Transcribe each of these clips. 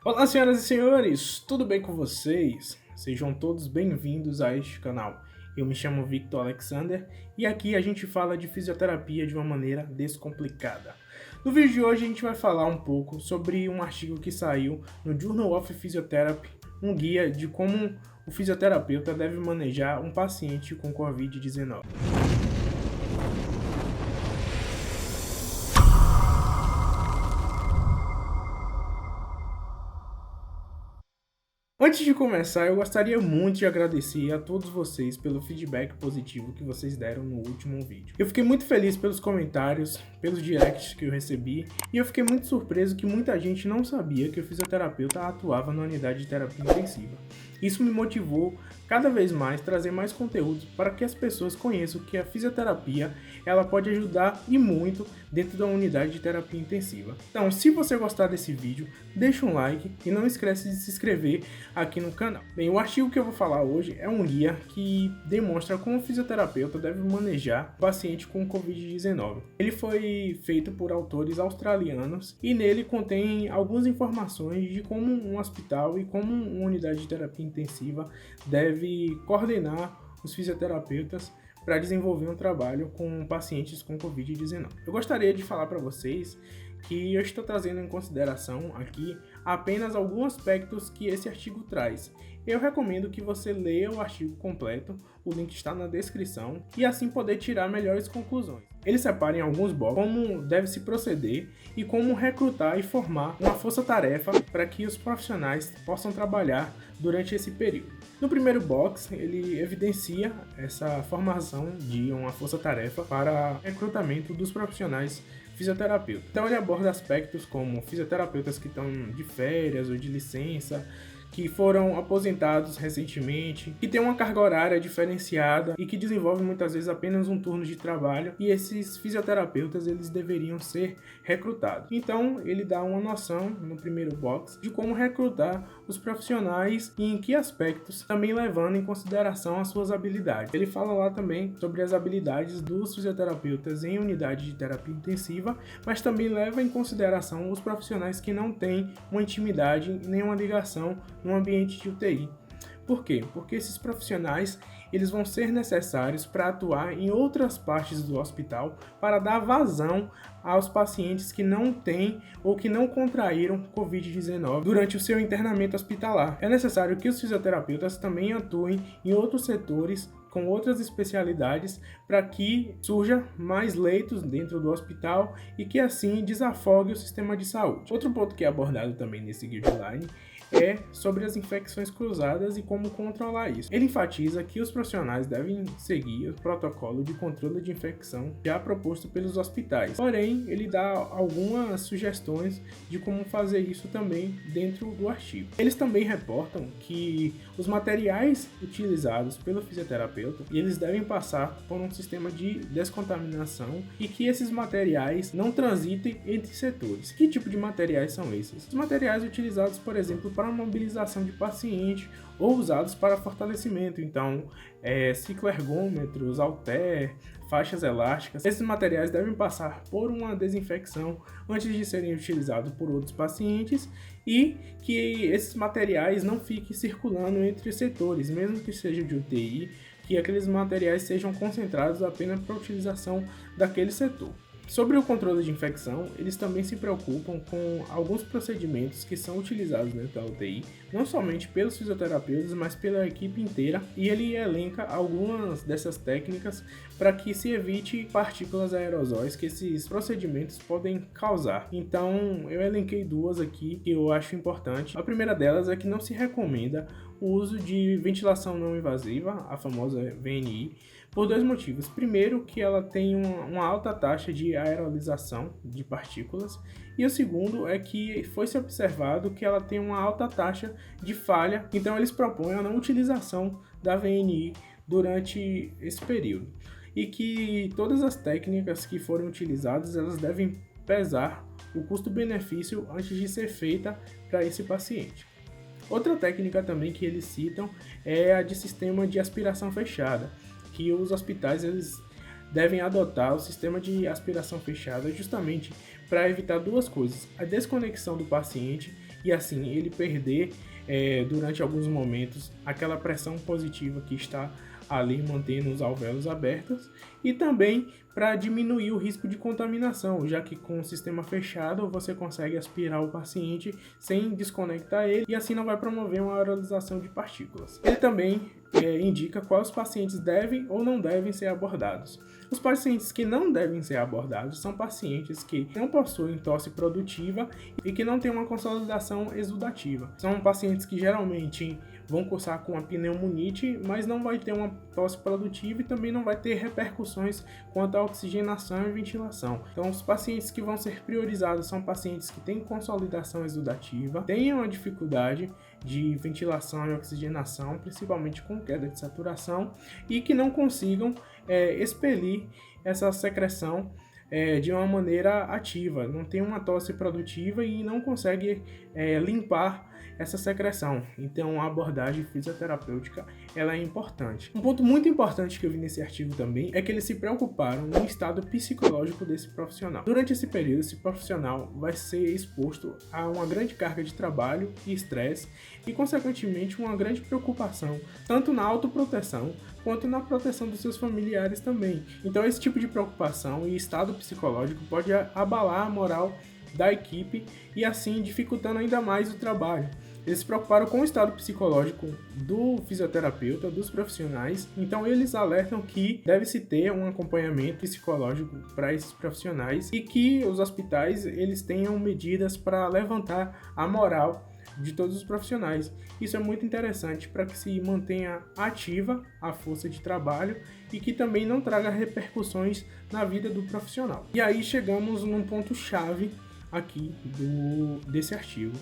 Olá, senhoras e senhores, tudo bem com vocês? Sejam todos bem-vindos a este canal. Eu me chamo Victor Alexander e aqui a gente fala de fisioterapia de uma maneira descomplicada. No vídeo de hoje a gente vai falar um pouco sobre um artigo que saiu no Journal of Physiotherapy, um guia de como o fisioterapeuta deve manejar um paciente com Covid-19. Antes de começar, eu gostaria muito de agradecer a todos vocês pelo feedback positivo que vocês deram no último vídeo. Eu fiquei muito feliz pelos comentários, pelos directs que eu recebi, e eu fiquei muito surpreso que muita gente não sabia que o fisioterapeuta atuava na unidade de terapia intensiva. Isso me motivou cada vez mais trazer mais conteúdos para que as pessoas conheçam que a fisioterapia ela pode ajudar e muito dentro da unidade de terapia intensiva. Então, se você gostar desse vídeo, deixa um like e não esquece de se inscrever aqui no canal. Bem, o artigo que eu vou falar hoje é um guia que demonstra como o fisioterapeuta deve manejar o paciente com Covid-19. Ele foi feito por autores australianos e nele contém algumas informações de como um hospital e como uma unidade de terapia intensiva deve coordenar os fisioterapeutas para desenvolver um trabalho com pacientes com Covid-19. Eu gostaria de falar para vocês que eu estou trazendo em consideração aqui apenas alguns aspectos que esse artigo traz. Eu recomendo que você leia o artigo completo, o link está na descrição, e assim poder tirar melhores conclusões. Ele separa em alguns blocos como deve se proceder e como recrutar e formar uma força-tarefa para que os profissionais possam trabalhar durante esse período. No primeiro box, ele evidencia essa formação de uma força-tarefa para recrutamento dos profissionais fisioterapeutas. Então ele aborda aspectos como fisioterapeutas que estão de férias ou de licença, que foram aposentados recentemente, que têm uma carga horária diferenciada e que desenvolvem muitas vezes apenas um turno de trabalho, e esses fisioterapeutas eles deveriam ser recrutados. Então ele dá uma noção no primeiro box de como recrutar os profissionais e em que aspectos, também levando em consideração as suas habilidades. Ele fala lá também sobre as habilidades dos fisioterapeutas em unidade de terapia intensiva, mas também leva em consideração os profissionais que não têm uma intimidade nem uma ligação no ambiente de UTI. Por quê? Porque esses profissionais eles vão ser necessários para atuar em outras partes do hospital para dar vazão aos pacientes que não têm ou que não contraíram Covid-19 durante o seu internamento hospitalar. É necessário que os fisioterapeutas também atuem em outros setores com outras especialidades para que surja mais leitos dentro do hospital e que assim desafogue o sistema de saúde. Outro ponto que é abordado também nesse guideline é sobre as infecções cruzadas e como controlar isso. Ele enfatiza que os profissionais devem seguir o protocolo de controle de infecção já proposto pelos hospitais. Porém, ele dá algumas sugestões de como fazer isso também dentro do artigo. Eles também reportam que os materiais utilizados pelo fisioterapeuta, eles devem passar por um sistema de descontaminação e que esses materiais não transitem entre setores. Que tipo de materiais são esses? Os materiais utilizados, por exemplo, para mobilização de paciente ou usados para fortalecimento, então cicloergômetros, halter, faixas elásticas. Esses materiais devem passar por uma desinfecção antes de serem utilizados por outros pacientes e que esses materiais não fiquem circulando entre setores, mesmo que seja de UTI, que aqueles materiais sejam concentrados apenas para a utilização daquele setor. Sobre o controle de infecção, eles também se preocupam com alguns procedimentos que são utilizados dentro da UTI, não somente pelos fisioterapeutas, mas pela equipe inteira, e ele elenca algumas dessas técnicas para que se evite partículas aerosóis que esses procedimentos podem causar. Então, eu elenquei duas aqui que eu acho importante. A primeira delas é que não se recomenda o uso de ventilação não invasiva, a famosa VNI, por dois motivos. Primeiro, que ela tem uma alta taxa de aerolização de partículas, e o segundo é que foi-se observado que ela tem uma alta taxa de falha, então eles propõem a não utilização da VNI durante esse período, e que todas as técnicas que forem utilizadas, elas devem pesar o custo-benefício antes de ser feita para esse paciente. Outra técnica também que eles citam é a de sistema de aspiração fechada, que os hospitais eles devem adotar o sistema de aspiração fechada justamente para evitar duas coisas: a desconexão do paciente e assim ele perder durante alguns momentos aquela pressão positiva que está ali mantendo os alvéolos abertos, e também para diminuir o risco de contaminação, já que com o sistema fechado você consegue aspirar o paciente sem desconectar ele e assim não vai promover uma aerolização de partículas. Ele também indica quais pacientes devem ou não devem ser abordados. Os pacientes que não devem ser abordados são pacientes que não possuem tosse produtiva e que não têm uma consolidação exudativa. São pacientes que geralmente vão cursar com a pneumonite, mas não vai ter uma tosse produtiva e também não vai ter repercussões quanto à oxigenação e ventilação. Então, os pacientes que vão ser priorizados são pacientes que têm consolidação exudativa, têm uma dificuldade de ventilação e oxigenação, principalmente com queda de saturação, e que não consigam expelir essa secreção de uma maneira ativa, não tem uma tosse produtiva e não consegue limpar essa secreção. Então a abordagem fisioterapêutica ela é importante. Um ponto muito importante que eu vi nesse artigo também é que eles se preocuparam no estado psicológico desse profissional. Durante esse período, esse profissional vai ser exposto a uma grande carga de trabalho e estresse e, consequentemente, uma grande preocupação, tanto na autoproteção quanto na proteção dos seus familiares também. Então esse tipo de preocupação e estado psicológico pode abalar a moral da equipe e assim dificultando ainda mais o trabalho. Eles se preocuparam com o estado psicológico do fisioterapeuta, dos profissionais, então eles alertam que deve-se ter um acompanhamento psicológico para esses profissionais e que os hospitais eles tenham medidas para levantar a moral de todos os profissionais. Isso é muito interessante para que se mantenha ativa a força de trabalho e que também não traga repercussões na vida do profissional. E aí chegamos num ponto-chave aqui desse artigo,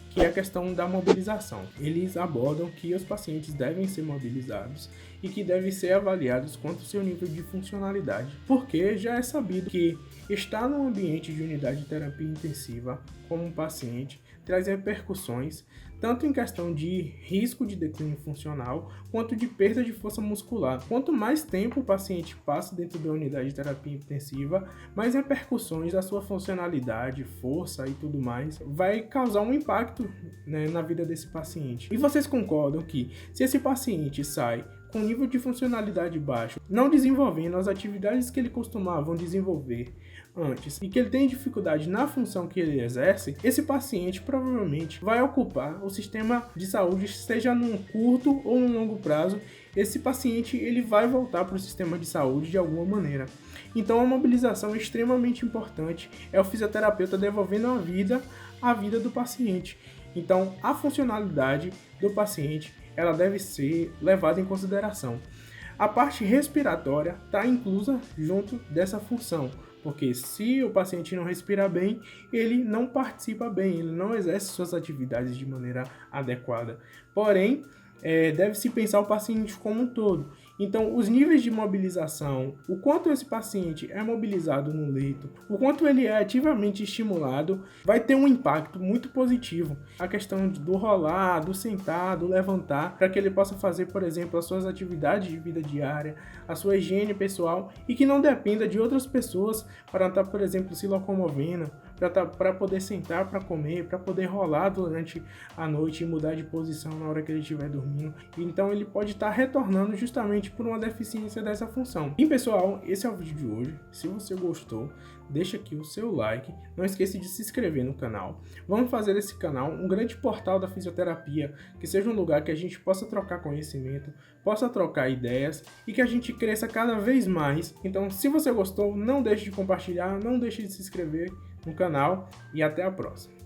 que é a questão da mobilização. Eles abordam que os pacientes devem ser mobilizados e que devem ser avaliados quanto ao seu nível de funcionalidade, porque já é sabido que estar no ambiente de unidade de terapia intensiva como um paciente traz repercussões tanto em questão de risco de declínio funcional, quanto de perda de força muscular. Quanto mais tempo o paciente passa dentro da unidade de terapia intensiva, mais repercussões da sua funcionalidade, força e tudo mais vai causar um impacto, na vida desse paciente. E vocês concordam que se esse paciente sai com nível de funcionalidade baixo, não desenvolvendo as atividades que ele costumava desenvolver antes e que ele tem dificuldade na função que ele exerce, esse paciente provavelmente vai ocupar o sistema de saúde, seja num curto ou num longo prazo. Esse paciente ele vai voltar para o sistema de saúde de alguma maneira. Então a mobilização é extremamente importante, é o fisioterapeuta devolvendo a vida do paciente. Então a funcionalidade do paciente ela deve ser levada em consideração. A parte respiratória está inclusa junto dessa função, porque se o paciente não respira bem, ele não participa bem, ele não exerce suas atividades de maneira adequada. Porém, deve-se pensar o paciente como um todo. Então, os níveis de mobilização, o quanto esse paciente é mobilizado no leito, o quanto ele é ativamente estimulado, vai ter um impacto muito positivo. A questão do rolar, do sentar, do levantar, para que ele possa fazer, por exemplo, as suas atividades de vida diária, a sua higiene pessoal e que não dependa de outras pessoas para estar, por exemplo, se locomovendo, para poder sentar para comer, para poder rolar durante a noite e mudar de posição na hora que ele estiver dormindo. Então ele pode estar retornando justamente por uma deficiência dessa função. E pessoal, esse é o vídeo de hoje. Se você gostou, deixa aqui o seu like. Não esqueça de se inscrever no canal. Vamos fazer desse canal um grande portal da fisioterapia, que seja um lugar que a gente possa trocar conhecimento, possa trocar ideias e que a gente cresça cada vez mais. Então, se você gostou, não deixe de compartilhar, não deixe de se inscrever no canal e até a próxima.